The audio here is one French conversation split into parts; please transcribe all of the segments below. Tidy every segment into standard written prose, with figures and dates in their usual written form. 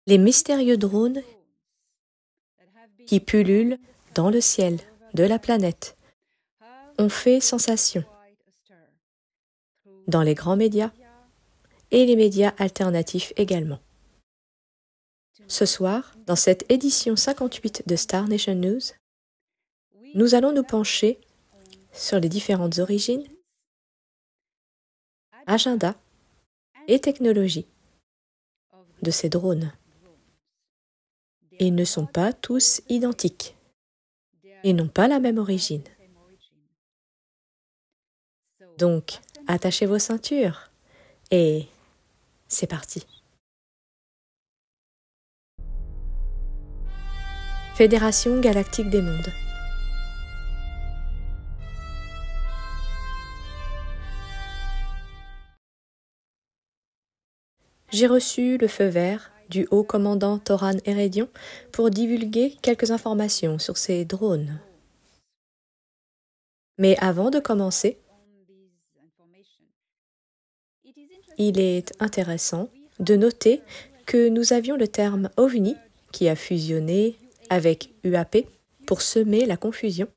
les mystérieux drones qui pullulent dans le ciel de la planète ont fait sensation dans les grands médias et les médias alternatifs également. Ce soir, dans cette édition 58 de Star Nation News, nous allons nous pencher sur les différentes origines, agendas et technologies de ces drones. Ils ne sont pas tous identiques et n'ont pas la même origine. Donc, attachez vos ceintures et c'est parti. Fédération galactique des mondes. J'ai reçu le feu vert du haut commandant Toran Erédion pour divulguer quelques informations sur ces drones. Mais avant de commencer, il est intéressant de noter que nous avions le terme OVNI qui a fusionné avec UAP pour semer la confusion.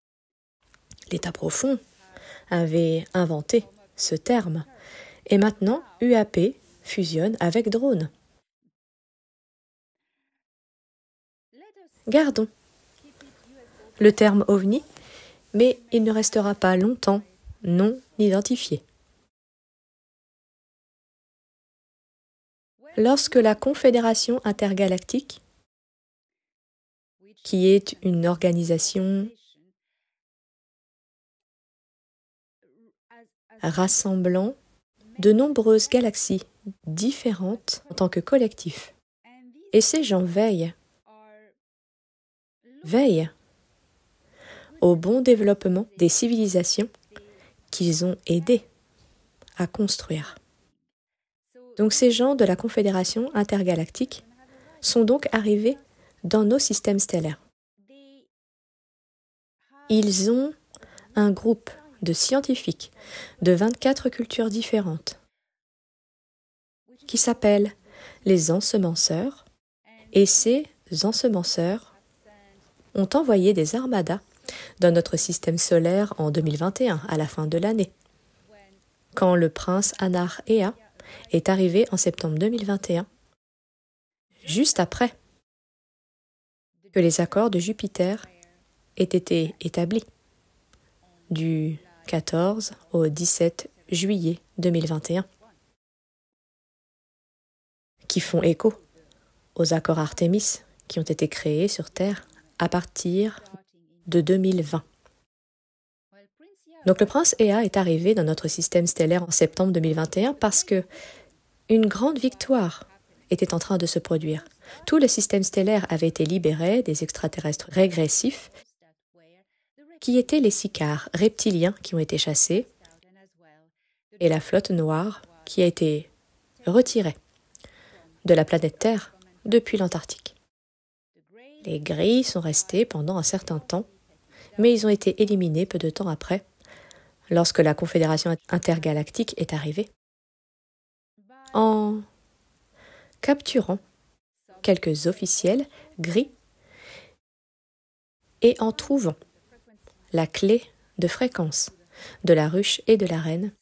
L'État profond avait inventé ce terme et maintenant UAP fusionne avec drone. Gardons le terme OVNI, mais il ne restera pas longtemps non identifié. Lorsque la Confédération intergalactique, qui est une organisation rassemblant de nombreuses galaxies différentes en tant que collectif, et ces gens veillent au bon développement des civilisations qu'ils ont aidé à construire. Donc ces gens de la Confédération intergalactique sont donc arrivés dans nos systèmes stellaires. Ils ont un groupe de scientifiques de 24 cultures différentes qui s'appellent les ensemenceurs, et ces ensemenceurs ont envoyé des armadas dans notre système solaire en 2021, à la fin de l'année, quand le prince Anar Ea est arrivé en septembre 2021, juste après que les accords de Jupiter aient été établis, du 14 au 17 juillet 2021, qui font écho aux accords Artémis qui ont été créés sur Terre à partir de 2020. Donc le prince Ea est arrivé dans notre système stellaire en septembre 2021 parce que une grande victoire était en train de se produire. Tout le système stellaire avait été libéré des extraterrestres régressifs qui étaient les sicars reptiliens qui ont été chassés et la flotte noire qui a été retirée de la planète Terre depuis l'Antarctique. Les gris sont restés pendant un certain temps, mais ils ont été éliminés peu de temps après, lorsque la Confédération intergalactique est arrivée, en capturant quelques officiels gris et en trouvant la clé de fréquence de la ruche et de la reine,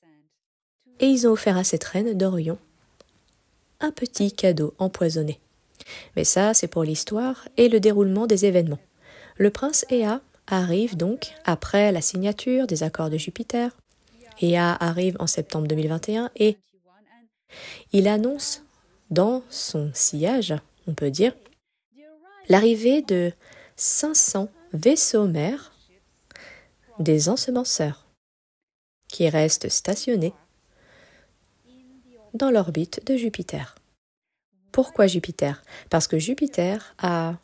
et ils ont offert à cette reine d'Orion un petit cadeau empoisonné. Mais ça, c'est pour l'histoire et le déroulement des événements. Le prince Ea arrive donc après la signature des accords de Jupiter. Ea arrive en septembre 2021 et il annonce dans son sillage, on peut dire, l'arrivée de 500 vaisseaux mères des ensemenceurs qui restent stationnés dans l'orbite de Jupiter. Pourquoi Jupiter? Parce que Jupiter a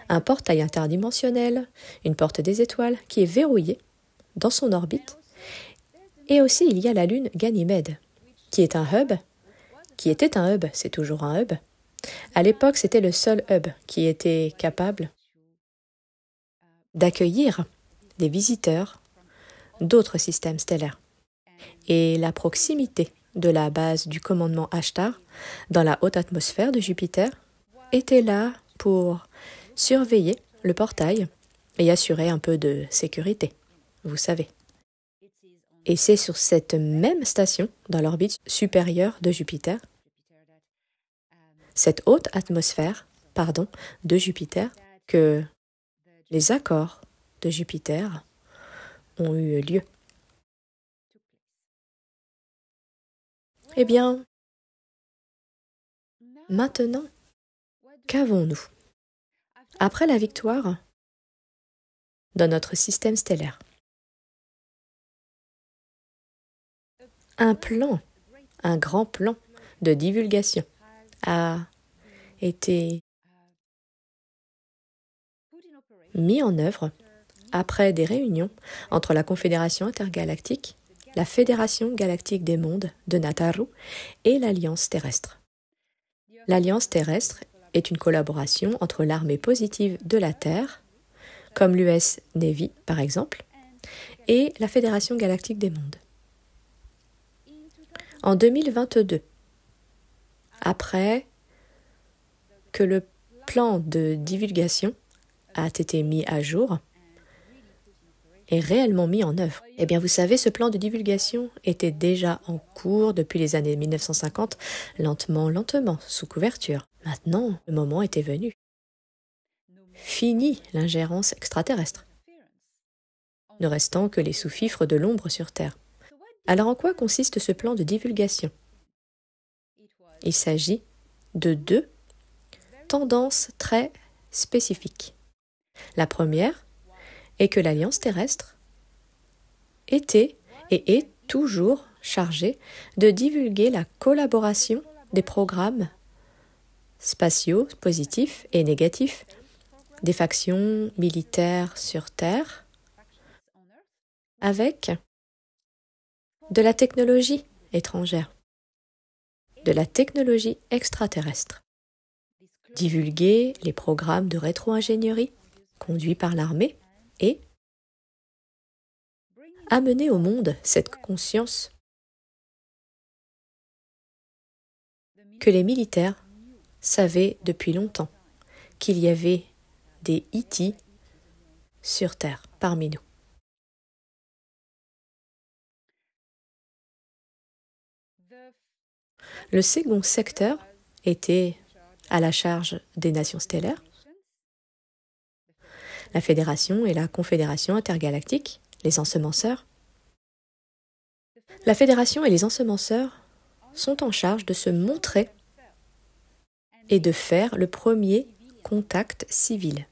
un portail interdimensionnel, une porte des étoiles qui est verrouillée dans son orbite. Et aussi, il y a la lune Ganymède, qui est un hub, qui était un hub, c'est toujours un hub. À l'époque, c'était le seul hub qui était capable d'accueillir des visiteurs d'autres systèmes stellaires. Et la proximité de la base du commandement Ashtar dans la haute atmosphère de Jupiter était là pour surveiller le portail et assurer un peu de sécurité, vous savez. Et c'est sur cette même station, dans l'orbite supérieure de Jupiter, cette haute atmosphère, de Jupiter, que les accords de Jupiter ont eu lieu. Eh bien, maintenant, qu'avons-nous? Après la victoire dans notre système stellaire, un grand plan de divulgation a été mis en œuvre après des réunions entre la Confédération intergalactique, la Fédération galactique des mondes de Nataru et l'Alliance terrestre. L'Alliance terrestre est une collaboration entre l'armée positive de la Terre, comme l'US Navy par exemple, et la Fédération galactique des mondes. En 2022, après que le plan de divulgation a été mis à jour et réellement mis en œuvre. Eh bien, vous savez, ce plan de divulgation était déjà en cours depuis les années 1950, lentement, sous couverture. Maintenant, le moment était venu. Fini l'ingérence extraterrestre, ne restant que les sous-fifres de l'ombre sur Terre. Alors en quoi consiste ce plan de divulgation? Il s'agit de 2 tendances très spécifiques. La première est que l'Alliance terrestre était et est toujours chargée de divulguer la collaboration des programmes spatiaux positifs et négatifs des factions militaires sur Terre avec de la technologie étrangère, de la technologie extraterrestre. Divulguer les programmes de rétro-ingénierie conduits par l'armée et amener au monde cette conscience que les militaires savaient depuis longtemps qu'il y avait des E.T. sur Terre parmi nous. Le second secteur était à la charge des nations stellaires, la Fédération et la Confédération intergalactique, les ensemenceurs. La Fédération et les ensemenceurs sont en charge de se montrer et de faire le premier contact civil.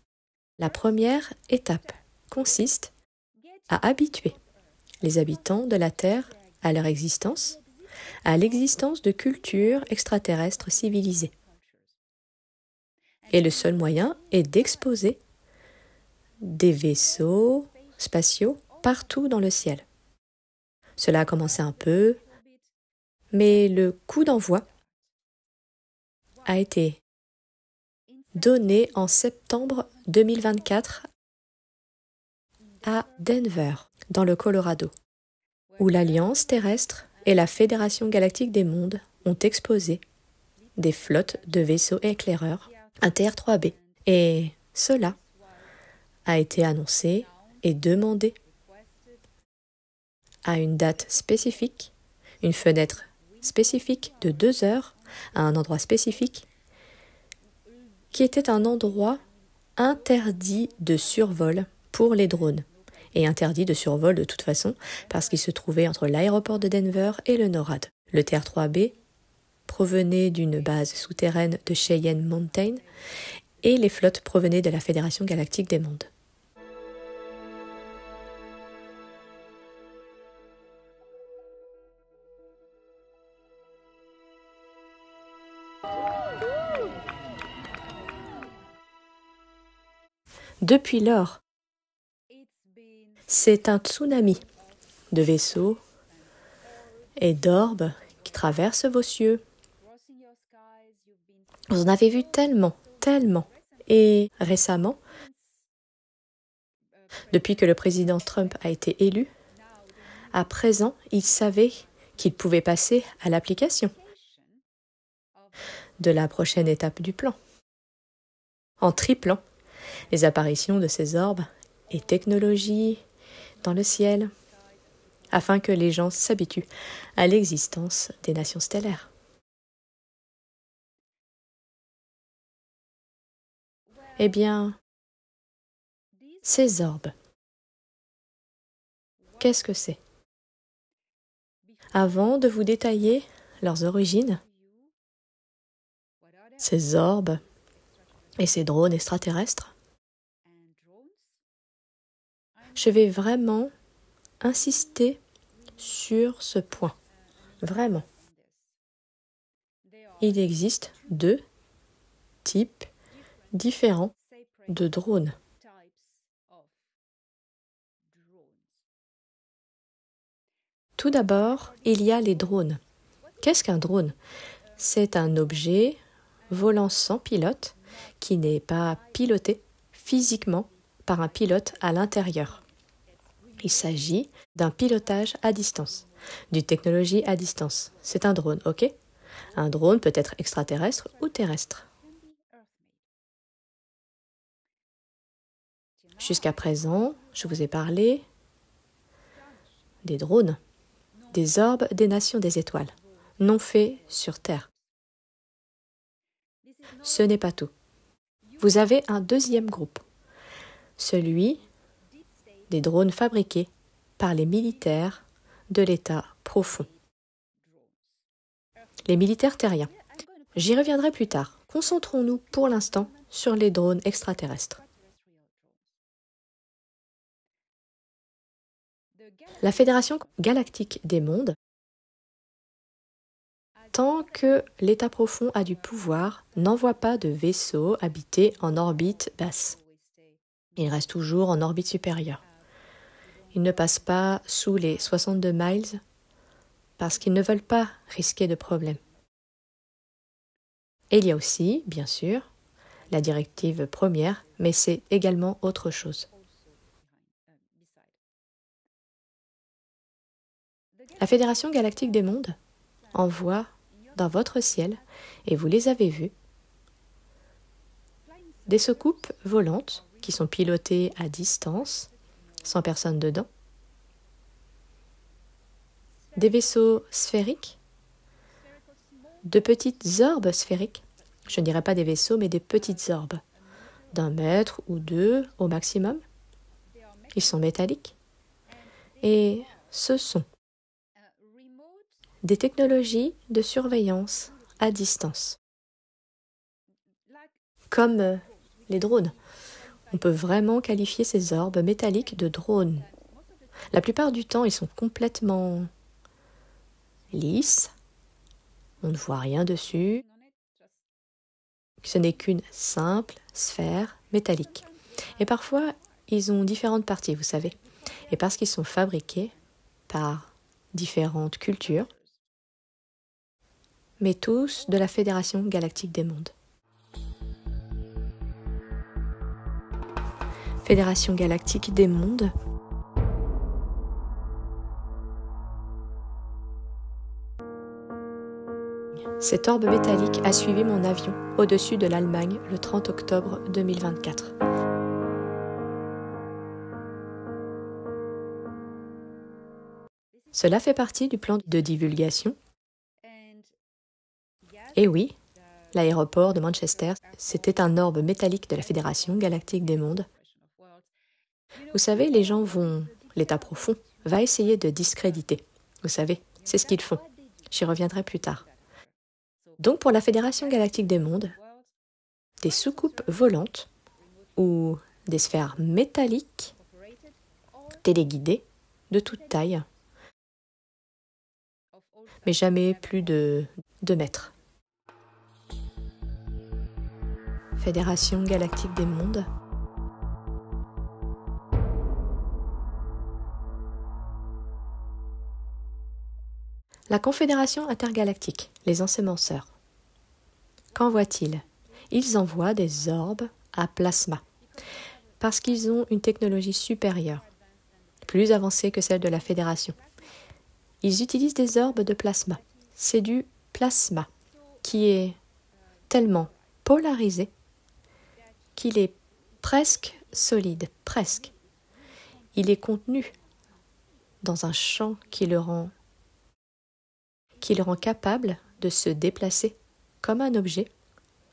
La première étape consiste à habituer les habitants de la Terre à leur existence, à l'existence de cultures extraterrestres civilisées. Et le seul moyen est d'exposer des vaisseaux spatiaux partout dans le ciel. Cela a commencé un peu, mais le coup d'envoi a été donné en septembre 2024 à Denver, dans le Colorado, où l'Alliance terrestre et la Fédération galactique des mondes ont exposé des flottes de vaisseaux éclaireurs, un TR-3B. Et cela a été annoncé et demandé à une date spécifique, une fenêtre spécifique de 2 heures à un endroit spécifique, qui était un endroit interdit de survol pour les drones. Et interdit de survol de toute façon parce qu'il se trouvait entre l'aéroport de Denver et le NORAD. Le TR-3B provenait d'une base souterraine de Cheyenne Mountain et les flottes provenaient de la Fédération galactique des mondes. Depuis lors, c'est un tsunami de vaisseaux et d'orbes qui traversent vos cieux. Vous en avez vu tellement. Et récemment, depuis que le président Trump a été élu, à présent, il savait qu'il pouvait passer à l'application de la prochaine étape du plan. en triplant les apparitions de ces orbes et technologies dans le ciel, afin que les gens s'habituent à l'existence des nations stellaires. Eh bien, ces orbes, qu'est-ce que c'est? Avant de vous détailler leurs origines, ces orbes et ces drones extraterrestres, je vais vraiment insister sur ce point. Vraiment. Il existe 2 types différents de drones. Tout d'abord, il y a les drones. Qu'est-ce qu'un drone? C'est un objet volant sans pilote qui n'est pas piloté physiquement par un pilote à l'intérieur. Il s'agit d'un pilotage à distance, d'une technologie à distance. C'est un drone, ok? Un drone peut être extraterrestre ou terrestre. Jusqu'à présent, je vous ai parlé des drones, des orbes des nations des étoiles, non faits sur Terre. Ce n'est pas tout. Vous avez un deuxième groupe, celui des drones fabriqués par les militaires de l'État profond. Les militaires terriens. J'y reviendrai plus tard. Concentrons-nous pour l'instant sur les drones extraterrestres. La Fédération galactique des mondes, tant que l'État profond a du pouvoir, n'envoie pas de vaisseaux habités en orbite basse. Il reste toujours en orbite supérieure. Ils ne passent pas sous les 62 miles parce qu'ils ne veulent pas risquer de problèmes. Et il y a aussi, bien sûr, la directive première, mais c'est également autre chose. La Fédération galactique des mondes envoie dans votre ciel, et vous les avez vus, des soucoupes volantes qui sont pilotées à distance, sans personne dedans, des vaisseaux sphériques, de petites orbes sphériques, je ne dirais pas des vaisseaux, mais des petites orbes, d'1 mètre ou 2 au maximum. Ils sont métalliques, et ce sont des technologies de surveillance à distance, comme les drones. On peut vraiment qualifier ces orbes métalliques de drones. La plupart du temps, ils sont complètement lisses, on ne voit rien dessus. Ce n'est qu'une simple sphère métallique. Et parfois, ils ont différentes parties, vous savez. Et parce qu'ils sont fabriqués par différentes cultures, mais tous de la Fédération galactique des mondes. Fédération galactique des mondes. Cet orbe métallique a suivi mon avion au-dessus de l'Allemagne le 30 octobre 2024. Cela fait partie du plan de divulgation. Et oui, l'aéroport de Manchester, c'était un orbe métallique de la Fédération galactique des mondes. Vous savez, les gens l'État profond va essayer de discréditer. Vous savez, c'est ce qu'ils font. J'y reviendrai plus tard. Donc pour la Fédération galactique des mondes, des soucoupes volantes ou des sphères métalliques téléguidées de toute taille, mais jamais plus de 2 mètres. Fédération galactique des mondes. La Confédération intergalactique, les ensemenceurs. Qu'envoient-ils? Ils envoient des orbes à plasma, parce qu'ils ont une technologie supérieure, plus avancée que celle de la Fédération. Ils utilisent des orbes de plasma. C'est du plasma qui est tellement polarisé qu'il est presque solide, presque. Il est contenu dans un champ qui le rend capable de se déplacer comme un objet,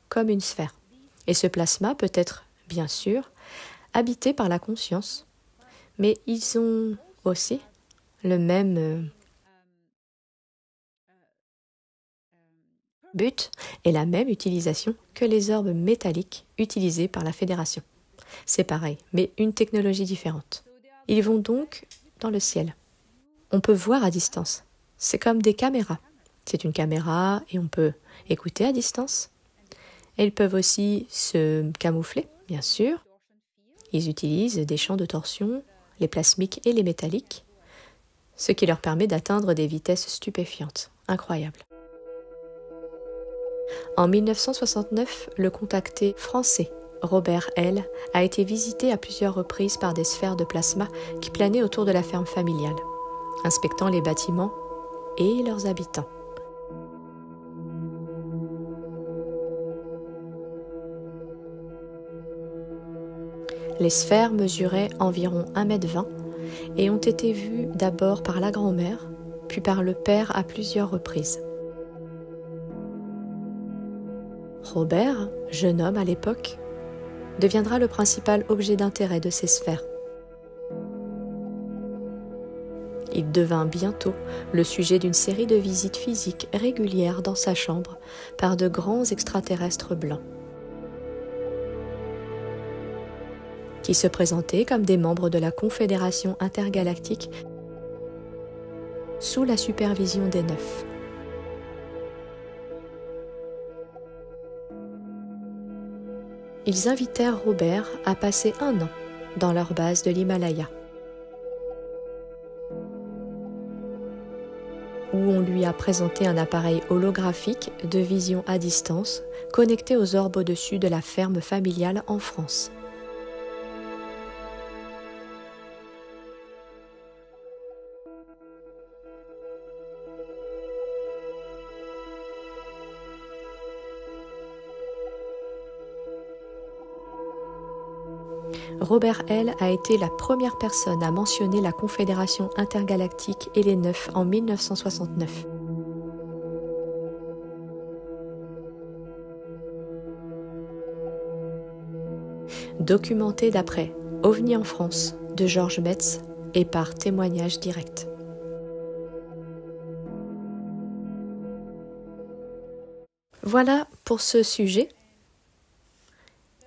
comme une sphère. Et ce plasma peut être, bien sûr, habité par la conscience, mais ils ont aussi le même but et la même utilisation que les orbes métalliques utilisés par la Fédération. C'est pareil, mais une technologie différente. Ils vont donc dans le ciel. On peut voir à distance. C'est comme des caméras. C'est une caméra et on peut écouter à distance. Et ils peuvent aussi se camoufler, bien sûr. Ils utilisent des champs de torsion, les plasmiques et les métalliques, ce qui leur permet d'atteindre des vitesses stupéfiantes, incroyables. En 1969, le contacté français Robert L. a été visité à plusieurs reprises par des sphères de plasma qui planaient autour de la ferme familiale, inspectant les bâtiments et leurs habitants. Les sphères mesuraient environ 1,20 m et ont été vues d'abord par la grand-mère, puis par le père à plusieurs reprises. Robert, jeune homme à l'époque, deviendra le principal objet d'intérêt de ces sphères. Il devint bientôt le sujet d'une série de visites physiques régulières dans sa chambre par de grands extraterrestres blancs, qui se présentaient comme des membres de la Confédération intergalactique sous la supervision des Neuf. Ils invitèrent Robert à passer 1 an dans leur base de l'Himalaya, où on lui a présenté un appareil holographique de vision à distance connecté aux orbes au-dessus de la ferme familiale en France. Robert L. a été la première personne à mentionner la Confédération intergalactique et les Neuf en 1969. Documenté d'après OVNI en France de Georges Metz et par témoignage direct. Voilà pour ce sujet.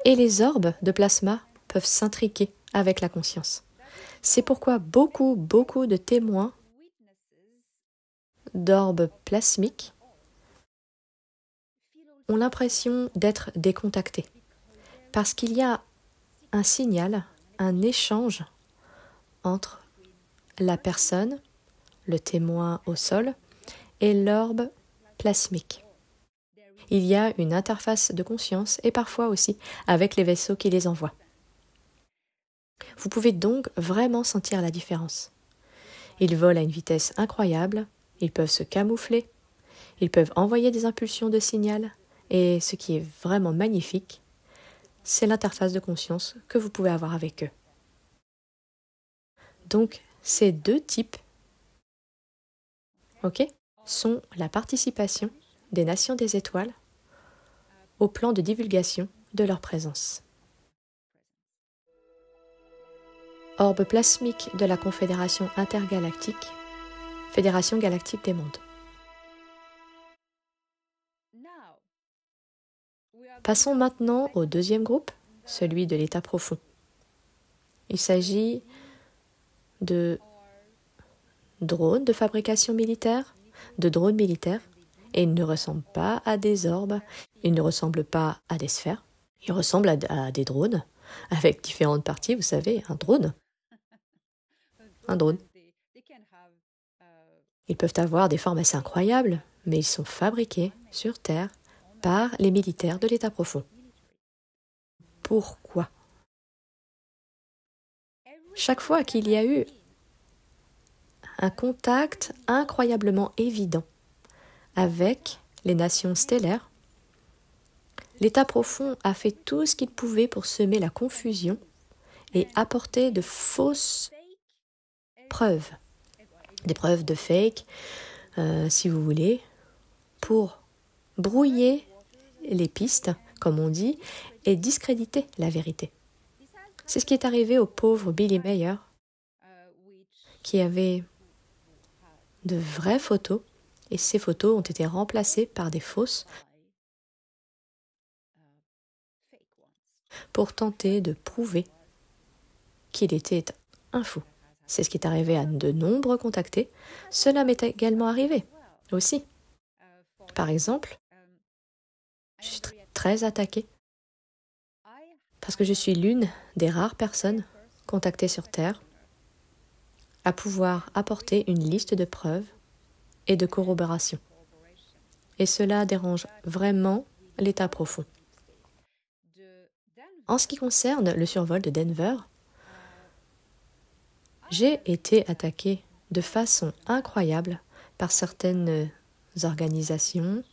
Et les orbes de plasma peuvent s'intriquer avec la conscience. C'est pourquoi beaucoup de témoins d'orbes plasmiques ont l'impression d'être décontactés. Parce qu'il y a un signal, un échange entre la personne, le témoin au sol, et l'orbe plasmique. Il y a une interface de conscience et parfois aussi avec les vaisseaux qui les envoient. Vous pouvez donc vraiment sentir la différence. Ils volent à une vitesse incroyable, ils peuvent se camoufler, ils peuvent envoyer des impulsions de signal, et ce qui est vraiment magnifique, c'est l'interface de conscience que vous pouvez avoir avec eux. Donc, ces 2 types, sont la participation des Nations des Étoiles au plan de divulgation de leur présence. Orbe plasmique de la Confédération intergalactique, Fédération galactique des mondes. Passons maintenant au 2e groupe, celui de l'état profond. Il s'agit de drones de fabrication militaire, de drones militaires, et ils ne ressemblent pas à des orbes, ils ne ressemblent pas à des sphères, ils ressemblent à des drones, avec différentes parties, vous savez, un drone. Ils peuvent avoir des formes assez incroyables, mais ils sont fabriqués sur Terre par les militaires de l'état profond. Pourquoi ? Chaque fois qu'il y a eu un contact incroyablement évident avec les nations stellaires, L'état profond a fait tout ce qu'il pouvait pour semer la confusion et apporter de fausses preuves, des preuves de fake, si vous voulez, pour brouiller les pistes, comme on dit, et discréditer la vérité. C'est ce qui est arrivé au pauvre Billy Mayer, qui avait de vraies photos, et ces photos ont été remplacées par des fausses pour tenter de prouver qu'il était un fou. C'est ce qui est arrivé à de nombreux contactés. Cela m'est également arrivé aussi. Par exemple, je suis très attaquée parce que je suis l'une des rares personnes contactées sur Terre à pouvoir apporter une liste de preuves et de corroborations. Et cela dérange vraiment l'état profond. En ce qui concerne le survol de Denver, j'ai été attaquée de façon incroyable par certaines organisations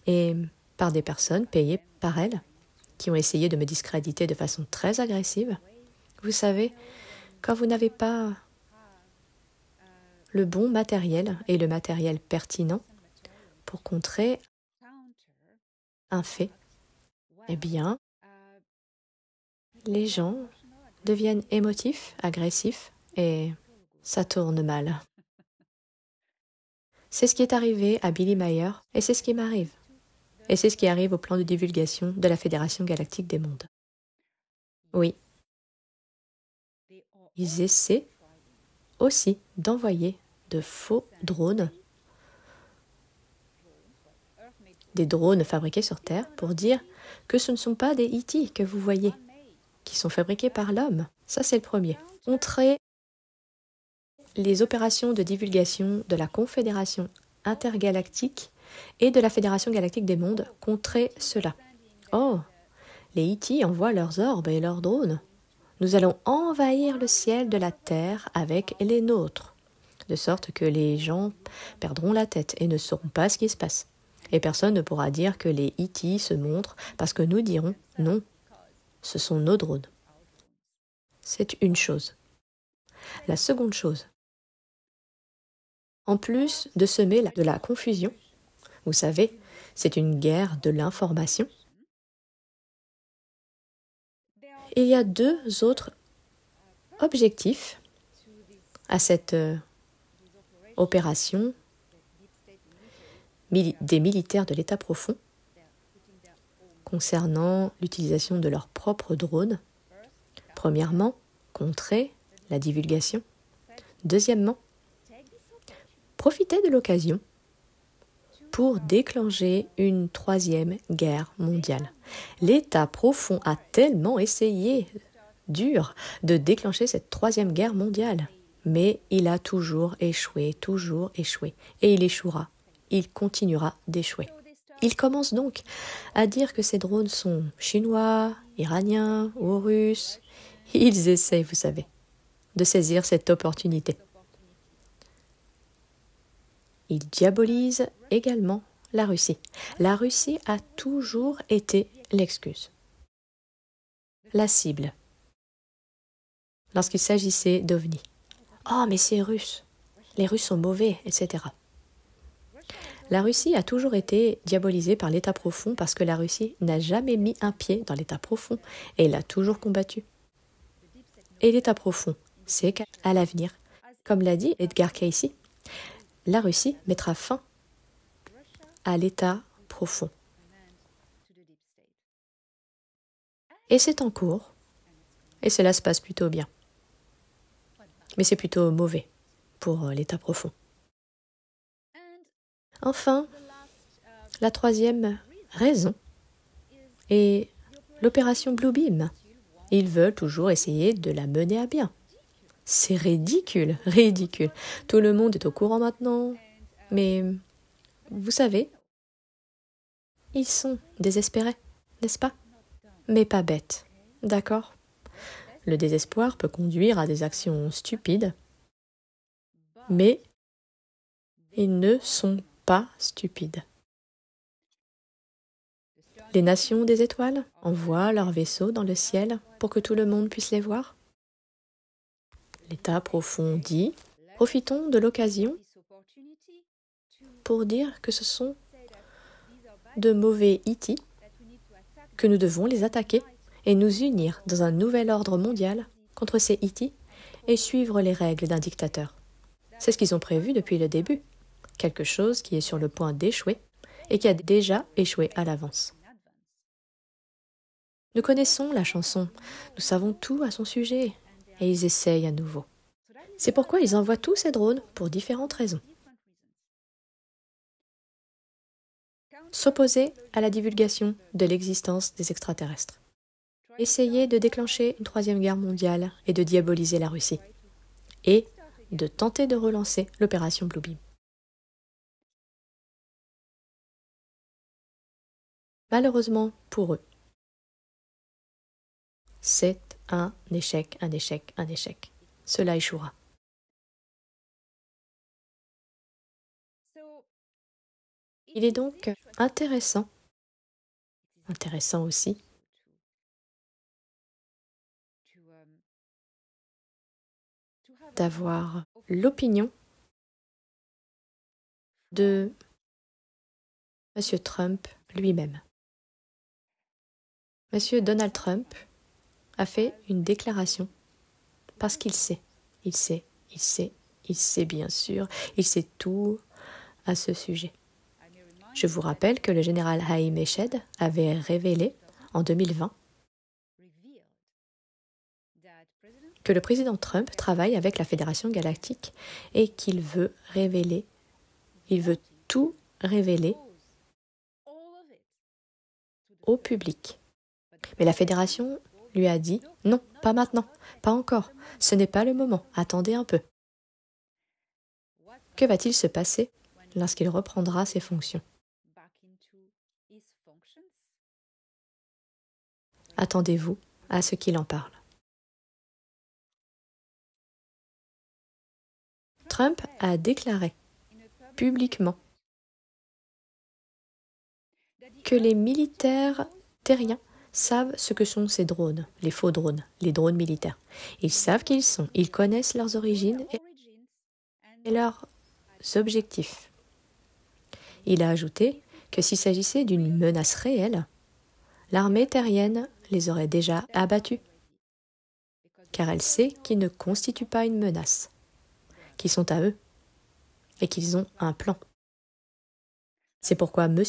et par des personnes payées par elles qui ont essayé de me discréditer de façon très agressive. Vous savez, quand vous n'avez pas le bon matériel et le matériel pertinent pour contrer un fait, eh bien, les gens deviennent émotifs, agressifs, et ça tourne mal. C'est ce qui est arrivé à Billy Mayer, et c'est ce qui m'arrive. Et c'est ce qui arrive au plan de divulgation de la Fédération Galactique des Mondes. Oui. Ils essaient aussi d'envoyer de faux drones, des drones fabriqués sur Terre, pour dire que ce ne sont pas des E.T. que vous voyez, qui sont fabriqués par l'homme. Ça, c'est le premier. Contrer les opérations de divulgation de la Confédération intergalactique et de la Fédération galactique des mondes, contrer cela. Oh, les E.T. envoient leurs orbes et leurs drones. Nous allons envahir le ciel de la Terre avec les nôtres, de sorte que les gens perdront la tête et ne sauront pas ce qui se passe. Et personne ne pourra dire que les E.T. se montrent parce que nous dirons non, ce sont nos drones. C'est une chose. La seconde chose, en plus de semer de la confusion, vous savez, c'est une guerre de l'information, il y a deux autres objectifs à cette opération des militaires de l'État profond concernant l'utilisation de leurs propres drones. Premièrement, contrer la divulgation. Deuxièmement, profiter de l'occasion pour déclencher une troisième guerre mondiale. L'État profond a tellement essayé, dur, de déclencher cette troisième guerre mondiale, mais il a toujours échoué, et il échouera, il continuera d'échouer. Il commence donc à dire que ces drones sont chinois, iraniens ou russes. Ils essaient, vous savez, de saisir cette opportunité. Il diabolise également la Russie. La Russie a toujours été l'excuse, la cible, lorsqu'il s'agissait d'OVNI. Oh, mais c'est russe, les Russes sont mauvais, etc. La Russie a toujours été diabolisée par l'État profond parce que la Russie n'a jamais mis un pied dans l'État profond et l'a toujours combattu. Et l'État profond sait qu'à l'avenir, comme l'a dit Edgar Cayce, la Russie mettra fin à l'état profond. Et c'est en cours, et cela se passe plutôt bien. Mais c'est plutôt mauvais pour l'état profond. Enfin, la troisième raison est l'opération Bluebeam. Ils veulent toujours essayer de la mener à bien. C'est ridicule, ridicule. Tout le monde est au courant maintenant, mais vous savez, ils sont désespérés, n'est-ce pas? Mais pas bêtes, d'accord? Le désespoir peut conduire à des actions stupides, mais ils ne sont pas stupides. Les nations des étoiles envoient leurs vaisseaux dans le ciel pour que tout le monde puisse les voir. L'état profond dit, profitons de l'occasion pour dire que ce sont de mauvais E.T., que nous devons les attaquer et nous unir dans un nouvel ordre mondial contre ces E.T. et suivre les règles d'un dictateur. C'est ce qu'ils ont prévu depuis le début, quelque chose qui est sur le point d'échouer et qui a déjà échoué à l'avance. Nous connaissons la chanson, nous savons tout à son sujet, et ils essayent à nouveau. C'est pourquoi ils envoient tous ces drones pour différentes raisons. S'opposer à la divulgation de l'existence des extraterrestres. Essayer de déclencher une troisième guerre mondiale et de diaboliser la Russie. Et de tenter de relancer l'opération Bluebeam. Malheureusement pour eux, c'est un échec, un échec, un échec. Cela échouera. Il est donc intéressant aussi, d'avoir l'opinion de M. Trump lui-même. M. Donald Trump a fait une déclaration parce qu'il sait, il sait bien sûr, il sait tout à ce sujet. Je vous rappelle que le général Haïm Eshed avait révélé en 2020 que le président Trump travaille avec la Fédération Galactique et qu'il veut révéler, il veut tout révéler au public. Mais la Fédération lui a dit « Non, pas maintenant, pas encore, ce n'est pas le moment, attendez un peu ». Que va-t-il se passer lorsqu'il reprendra ses fonctions? Attendez-vous à ce qu'il en parle. Trump a déclaré publiquement que les militaires terriens savent ce que sont ces drones, les faux drones, les drones militaires. Ils savent qui ils sont, ils connaissent leurs origines et leurs objectifs. Il a ajouté que s'il s'agissait d'une menace réelle, l'armée terrienne les aurait déjà abattus, car elle sait qu'ils ne constituent pas une menace, qu'ils sont à eux, et qu'ils ont un plan. C'est pourquoi M.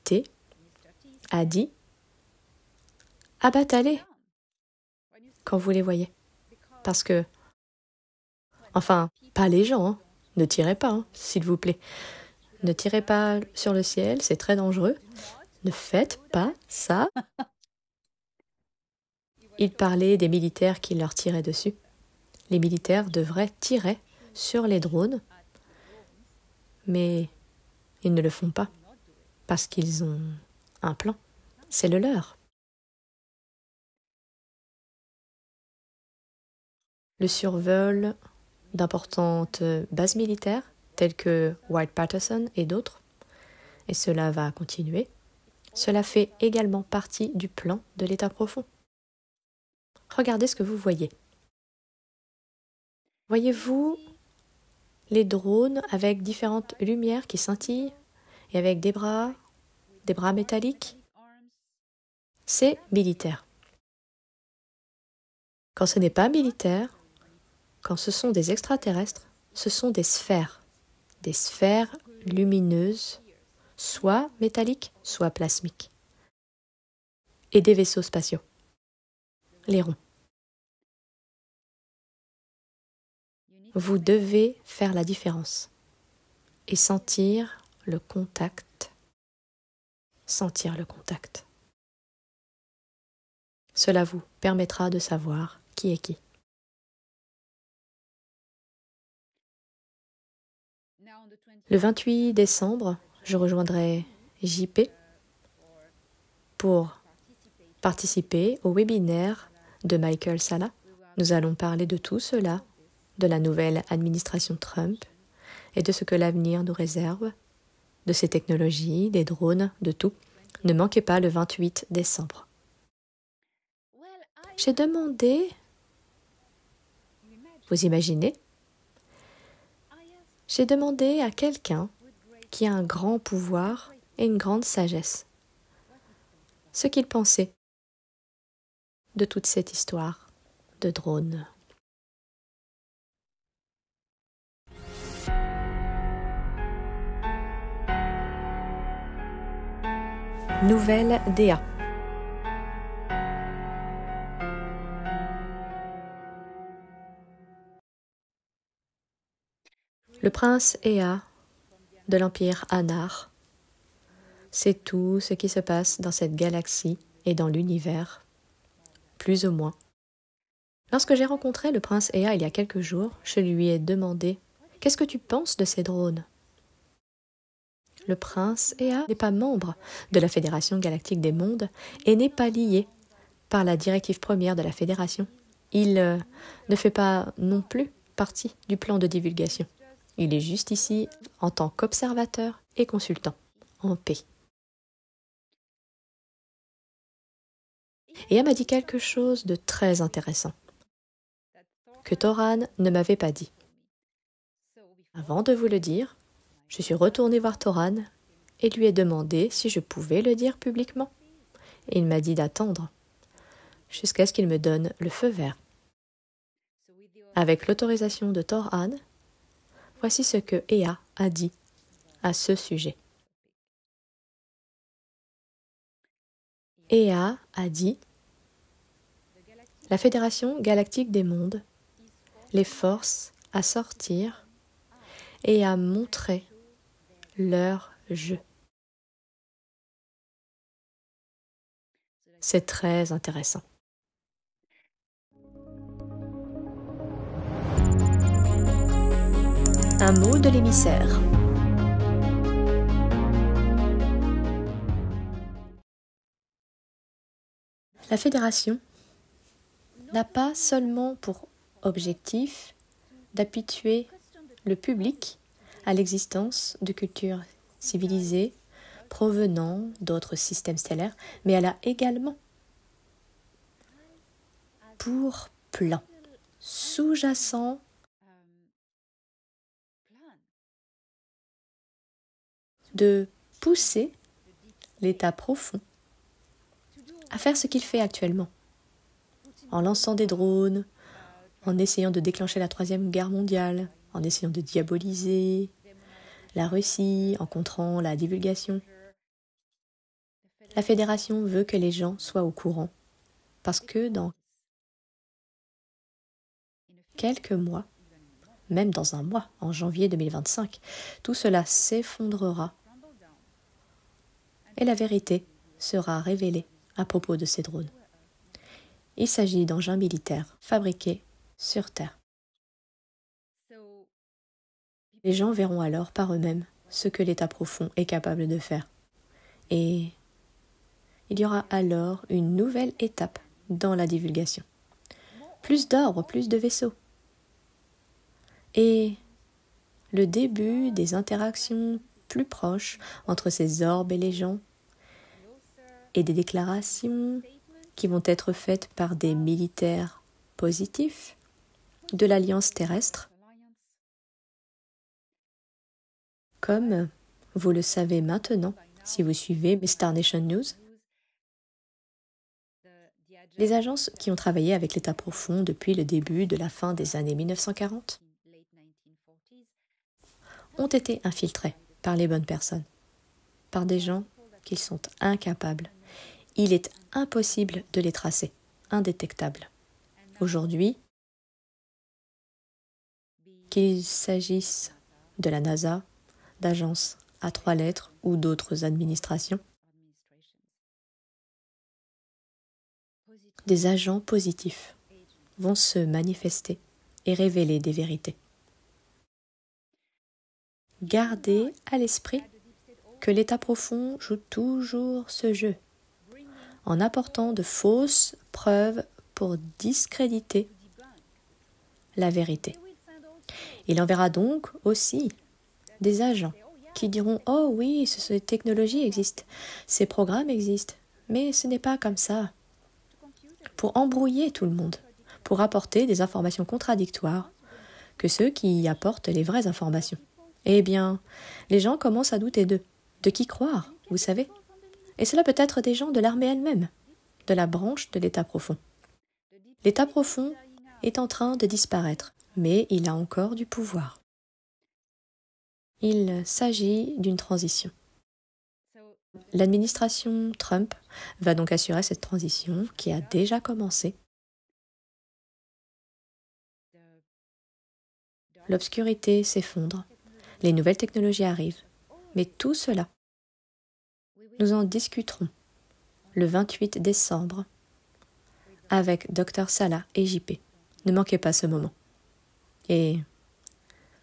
T a dit « Abattez-les quand vous les voyez. » Parce que, enfin, pas les gens, hein. Ne tirez pas, hein, s'il vous plaît. Ne tirez pas sur le ciel, c'est très dangereux. Ne faites pas ça. Il parlait des militaires qui leur tiraient dessus. Les militaires devraient tirer sur les drones, mais ils ne le font pas, parce qu'ils ont un plan. C'est le leur. Le survol d'importantes bases militaires, telles que Wright-Patterson et d'autres, et cela va continuer. Cela fait également partie du plan de l'état profond. Regardez ce que vous voyez. Voyez-vous les drones avec différentes lumières qui scintillent et avec des bras métalliques? C'est militaire. Quand ce n'est pas militaire, quand ce sont des extraterrestres, ce sont des sphères lumineuses, soit métalliques, soit plasmiques, et des vaisseaux spatiaux, les ronds. Vous devez faire la différence et sentir le contact. Cela vous permettra de savoir qui est qui. Le 28 décembre, je rejoindrai JP pour participer au webinaire de Michael Salla. Nous allons parler de tout cela, de la nouvelle administration Trump et de ce que l'avenir nous réserve, de ces technologies, des drones, de tout. Ne manquez pas le 28 décembre. J'ai demandé, vous imaginez, j'ai demandé à quelqu'un qui a un grand pouvoir et une grande sagesse ce qu'il pensait de toute cette histoire de drone. Nouvelle DA. Le prince Ea de l'Empire Anar. C'est tout ce qui se passe dans cette galaxie et dans l'univers, plus ou moins. Lorsque j'ai rencontré le prince Ea il y a quelques jours, je lui ai demandé « Qu'est-ce que tu penses de ces drones ?» Le prince Ea n'est pas membre de la Fédération Galactique des Mondes et n'est pas lié par la directive première de la Fédération. Il ne fait pas non plus partie du plan de divulgation. Il est juste ici en tant qu'observateur et consultant, en paix. Ea m'a dit quelque chose de très intéressant, que Toran ne m'avait pas dit. Avant de vous le dire, je suis retournée voir Toran et lui ai demandé si je pouvais le dire publiquement. Et il m'a dit d'attendre, jusqu'à ce qu'il me donne le feu vert. Avec l'autorisation de Toran, voici ce que Ea a dit à ce sujet. Ea a dit « La Fédération Galactique des Mondes les force à sortir et à montrer leur jeu. » C'est très intéressant. Un mot de l'émissaire. La Fédération n'a pas seulement pour objectif d'habituer le public à l'existence de cultures civilisées provenant d'autres systèmes stellaires, mais elle a également pour plan sous-jacent de pousser l'état profond à faire ce qu'il fait actuellement, en lançant des drones, en essayant de déclencher la Troisième Guerre mondiale, en essayant de diaboliser la Russie, en contrant la divulgation. La Fédération veut que les gens soient au courant, parce que dans quelques mois, même dans un mois, en janvier 2025, tout cela s'effondrera et la vérité sera révélée à propos de ces drones. Il s'agit d'engins militaires fabriqués sur Terre. Les gens verront alors par eux-mêmes ce que l'état profond est capable de faire. Et il y aura alors une nouvelle étape dans la divulgation. Plus d'ordres, plus de vaisseaux. Et le début des interactions plus proches entre ces orbes et les gens, et des déclarations qui vont être faites par des militaires positifs de l'Alliance terrestre. Comme vous le savez maintenant, si vous suivez mes Star Nation News, les agences qui ont travaillé avec l'état profond depuis le début de la fin des années 1940 ont été infiltrées par les bonnes personnes, par des gens qui sont incapables. Il est impossible de les tracer, indétectables. Aujourd'hui, qu'il s'agisse de la NASA, d'agences à 3 lettres ou d'autres administrations, des agents positifs vont se manifester et révéler des vérités. Gardez à l'esprit que l'état profond joue toujours ce jeu, en apportant de fausses preuves pour discréditer la vérité. Il enverra donc aussi des agents qui diront « Oh oui, ces technologies existent, ces programmes existent, mais ce n'est pas comme ça. » Pour embrouiller tout le monde, pour apporter des informations contradictoires que ceux qui y apportent les vraies informations. Eh bien, les gens commencent à douter d'eux. De qui croire, vous savez? Et cela peut être des gens de l'armée elle-même, de la branche de l'État profond. L'État profond est en train de disparaître, mais il a encore du pouvoir. Il s'agit d'une transition. L'administration Trump va donc assurer cette transition qui a déjà commencé. L'obscurité s'effondre, les nouvelles technologies arrivent, mais tout cela, nous en discuterons le 28 décembre avec Dr Salah et JP. Ne manquez pas ce moment. Et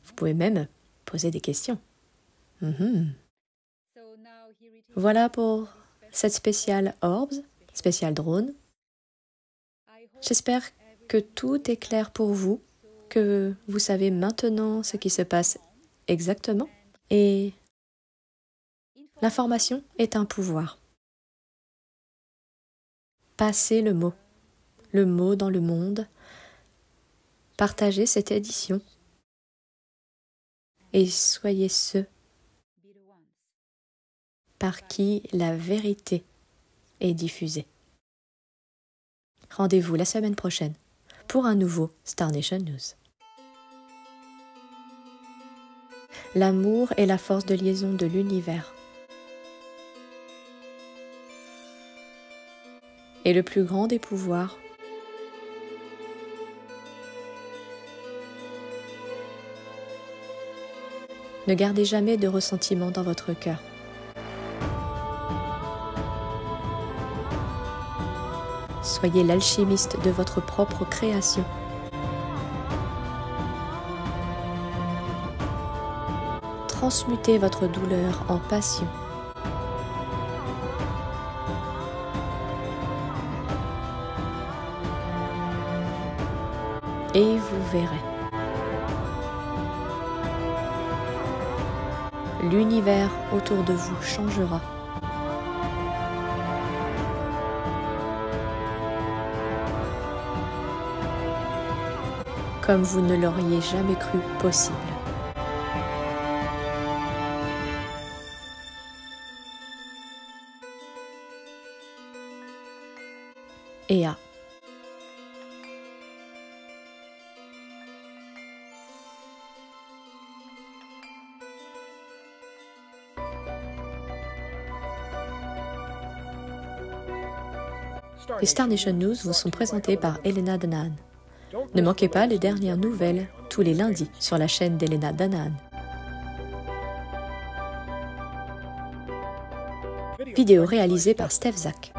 vous pouvez même poser des questions. Voilà pour cette spéciale Orbs, spéciale drone. J'espère que tout est clair pour vous, que vous savez maintenant ce qui se passe exactement. Et l'information est un pouvoir. Passez le mot dans le monde, partagez cette édition et soyez ceux par qui la vérité est diffusée. Rendez-vous la semaine prochaine pour un nouveau Star Nation News. L'amour est la force de liaison de l'univers. Et le plus grand des pouvoirs. Ne gardez jamais de ressentiment dans votre cœur. Soyez l'alchimiste de votre propre création. Transmutez votre douleur en passion. Et vous verrez. L'univers autour de vous changera. Comme vous ne l'auriez jamais cru possible. Ea. Les Star Nation News vous sont présentés par Elena Danaan. Ne manquez pas les dernières nouvelles tous les lundis sur la chaîne d'Elena Danaan. Vidéo réalisée par Steph Zak.